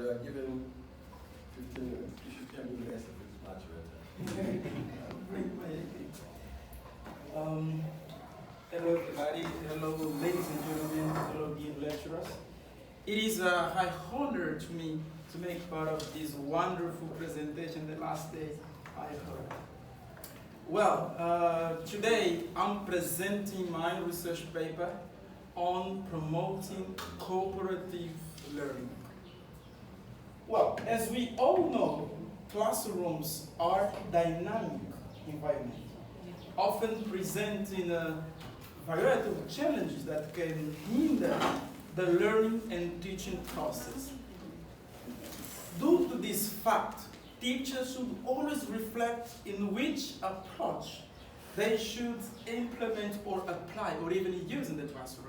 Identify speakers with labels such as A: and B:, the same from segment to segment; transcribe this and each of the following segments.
A: you are given 15 minutes. You should tell me the rest of it much better.
B: Hello everybody, hello ladies and gentlemen, hello dear lecturers. It is a high honor to me to make part of this wonderful presentation the last day I heard. Well, today I'm presenting my research paper on promoting cooperative learning. Well, as we all know, classrooms are dynamic environments, often presenting a variety of challenges that can hinder the learning and teaching process. Due to this fact, teachers should always reflect in which approach they should implement or apply or even use in the classroom.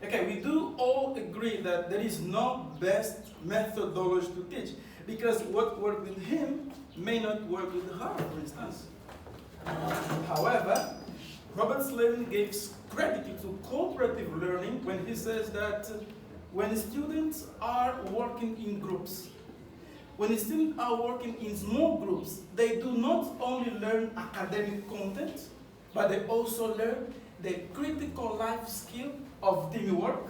B: Okay, we do all agree that there is no best methodology to teach, because what worked with him may not work with her, for instance. However, Robert Slavin gives credit to cooperative learning when he says that when students are working in groups, when students are working in small groups, they do not only learn academic content, but they also learn the critical life skill of teamwork.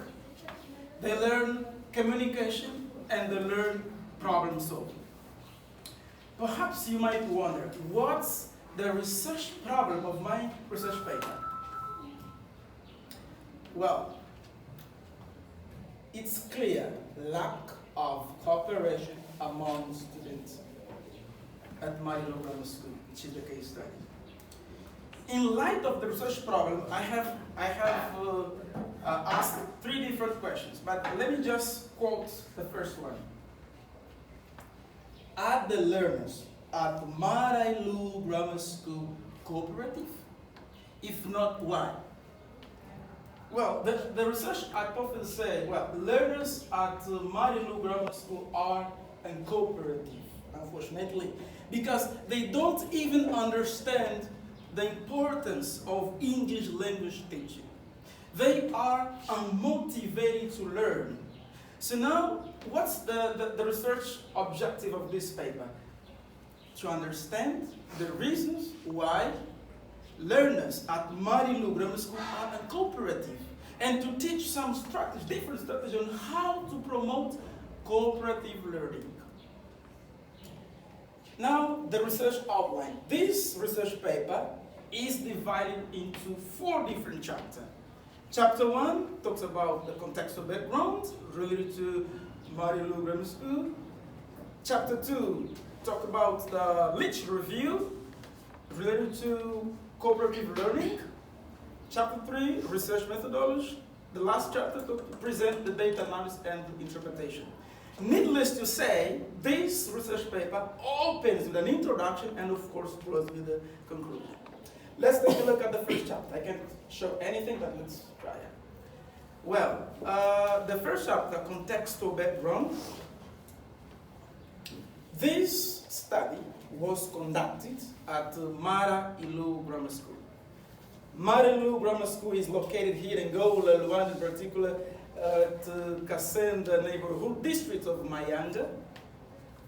B: They learn communication and they learn problem solving. Perhaps you might wonder, what's the research problem of my research paper? Well, it's clear lack of cooperation among students at Marilo Grammar School, which is the case study. In light of the research problem, I have asked 3 different questions, but let me just quote the first one. Are the learners at Marilo Grammar School cooperative? If not, why? Well, the research hypothesis said, well, learners at Marilo Grammar School are uncooperative, unfortunately, because they don't even understand the importance of English language teaching. They are unmotivated to learn. So now, what's the research objective of this paper? To understand the reasons why learners at Marilo Grammar School are uncooperative, and to teach some strategies, different strategies on how to promote cooperative learning. Now, the research outline. This research paper is divided into 4 different chapters. Chapter 1 talks about the contextual background related to Marilo Grammar School. Chapter 2 talks about the literature review related to cooperative learning. Chapter 3, research methodology. The last chapter to present the data analysis and interpretation. Needless to say, this research paper opens with an introduction and of course closes with a conclusion. Let's take a look at the first chapter. I can't show anything, but let's try it. Well, the first chapter, contextual background. This study was conducted at Marilo Grammar School. Marilo Grammar School is located here in Angola, Luanda in particular, at Kasenda neighborhood district of Mayanja.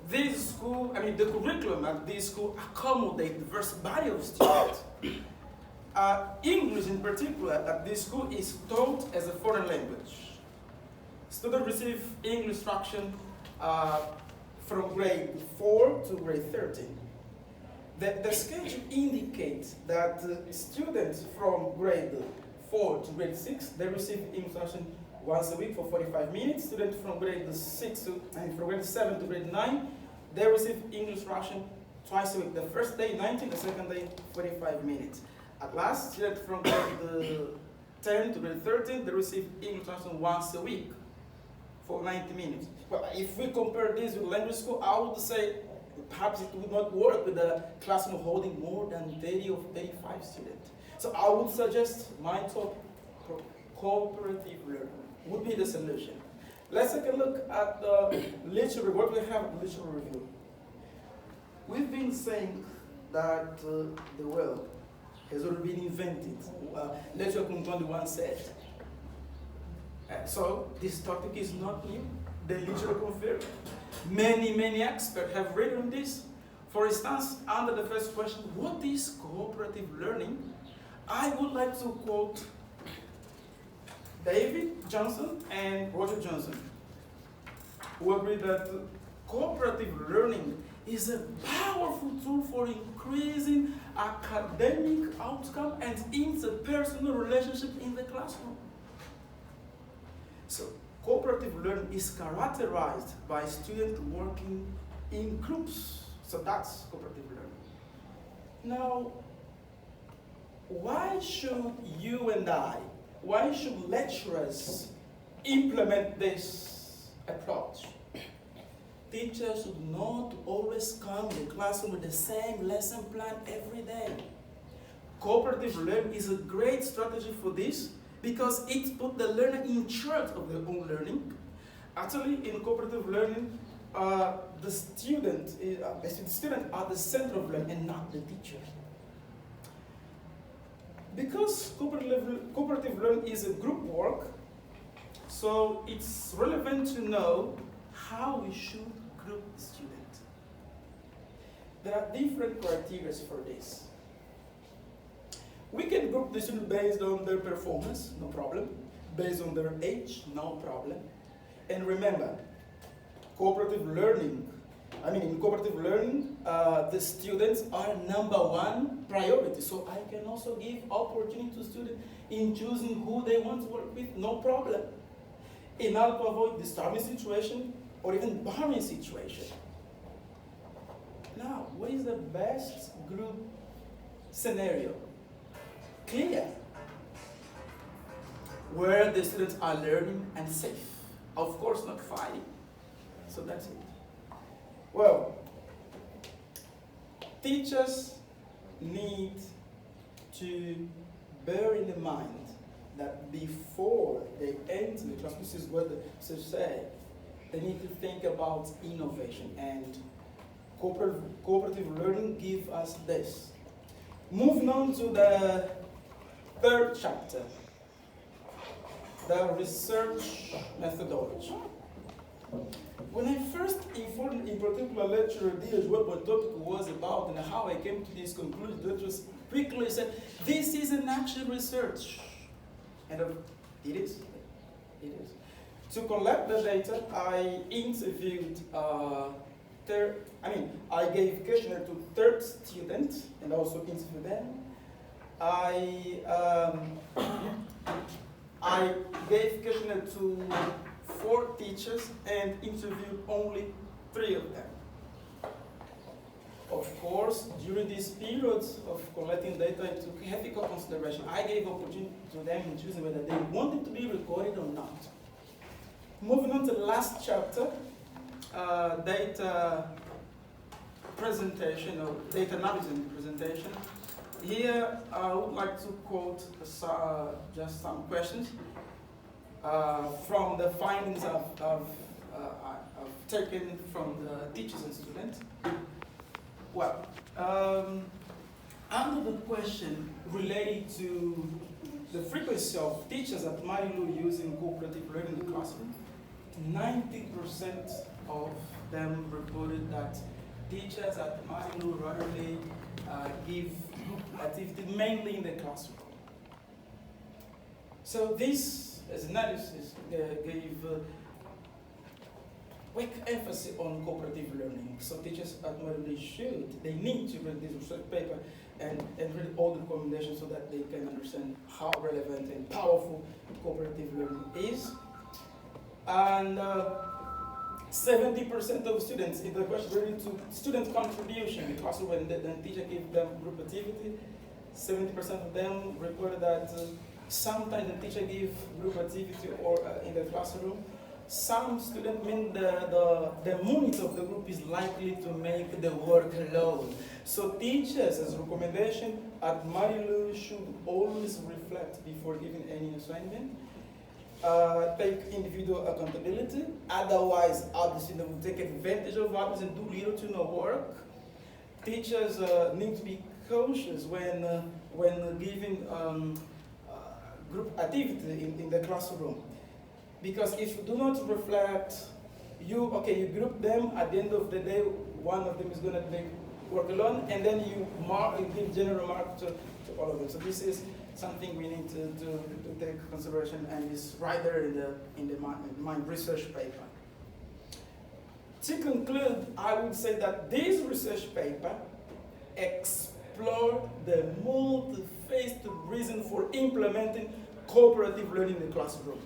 B: This school, the curriculum at this school accommodates a diverse body of students. English in particular at this school is taught as a foreign language. Students receive English instruction from grade 4 to grade 13. The schedule indicates that students from grade 4 to grade 6, they receive English instruction once a week for 45 minutes. Students from grade from grade 7 to grade 9, they receive English instruction twice a week. The first day 19, the second day 45 minutes. At last, students from grade 10 to grade 13, they receive English instruction once a week for 90 minutes. Well, if we compare this with language school, I would say perhaps it would not work with a classroom holding more than 30 or 35 students. So I would suggest my topic, cooperative learning, would be the solution. Let's take a look at the literature, what we have in literature review. We've been saying that the world has already been invented. Lecture 21 said. So this topic is not new. they literally confirm. Many experts have written on this. For instance, under the first question, what is cooperative learning? I would like to quote David Johnson and Roger Johnson, who agree that cooperative learning is a powerful tool for increasing academic outcome and interpersonal relationship in the classroom. So, cooperative learning is characterized by students working in groups. So that's cooperative learning. Now, why should you and I, why should lecturers implement this approach? Teachers should not always come to the classroom with the same lesson plan every day. Cooperative learning is a great strategy for this because it puts the learner in charge of their own learning. Actually, in cooperative learning, the students are the center of learning and not the teacher. Because cooperative learning is a group work, so it's relevant to know how we should group the student. There are different criteria for this. We can group the student based on their performance, no problem. Based on their age, no problem. And remember, in cooperative learning, the students are number one priority. So I can also give opportunity to students in choosing who they want to work with, no problem. In order to avoid disturbing situation or even boring situation. Now, what is the best group scenario? Clear. Where the students are learning and safe. Of course, not fighting. So that's it. Well, teachers need to bear in mind that before they enter the class, this is what the teachers say, they need to think about innovation, and cooperative learning gives us this. Moving on to the third chapter, the research methodology. When I first informed in particular lecturer Diaz what my topic was about and how I came to this conclusion, the lecturer quickly said, this is an actual research. And it is. It is. To collect the data, I interviewed I gave questionnaire to 30 students and also interviewed them. I gave questionnaire to 4 teachers and interviewed only 3 of them. Of course, during this period of collecting data, I took ethical consideration. I gave opportunity to them in choosing whether they wanted to be recorded or not. Moving on to the last chapter, data presentation or data analysis presentation. Here, I would like to quote just some questions from the findings I've taken from the teachers and students. Well, under the question related to the frequency of teachers at Marilu using cooperative learning in the classroom, 90% of them reported that teachers at Marilu rarely give group activity, mainly in the classroom. So this, as analysis, gave quick emphasis on cooperative learning. So teachers at Marilu they need to read this research paper and read all the recommendations so that they can understand how relevant and powerful cooperative learning is. And 70% of students in the question related to student contribution in the classroom when the teacher gave them group activity, 70% of them reported that sometimes the teacher gave group activity or in the classroom. Some students mean the monitor of the group is likely to make the work alone. So teachers, as a recommendation at Marilu, should always reflect before giving any assignment. Take individual accountability, otherwise other students will take advantage of others and do little to no work. Teachers need to be cautious when giving group activity in the classroom. Because if you do not reflect You group them. At the end of the day, one of them is going to work alone, and then you give general mark to all of them. So this is something we need to take consideration, and it's right there in my research paper. To conclude, I would say that this research paper explored the multifaceted reason for implementing cooperative learning in the classroom.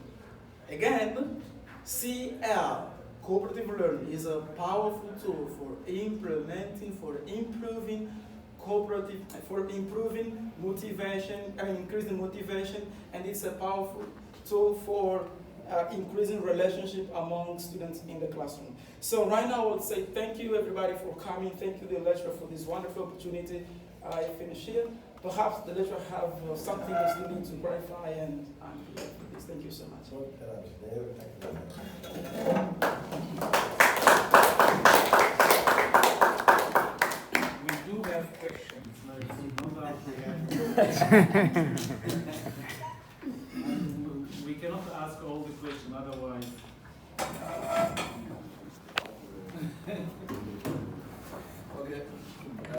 B: Again, CL, cooperative learning, is a powerful tool for improving cooperative, for improving motivation, increasing motivation, and it's a powerful tool for increasing relationship among students in the classroom. So right now I would say thank you everybody for coming. Thank you the lecturer for this wonderful opportunity. I finish here. Perhaps the lecturer have something else you need to clarify, and I'm here for this. Thank you so much.
C: We do have questions.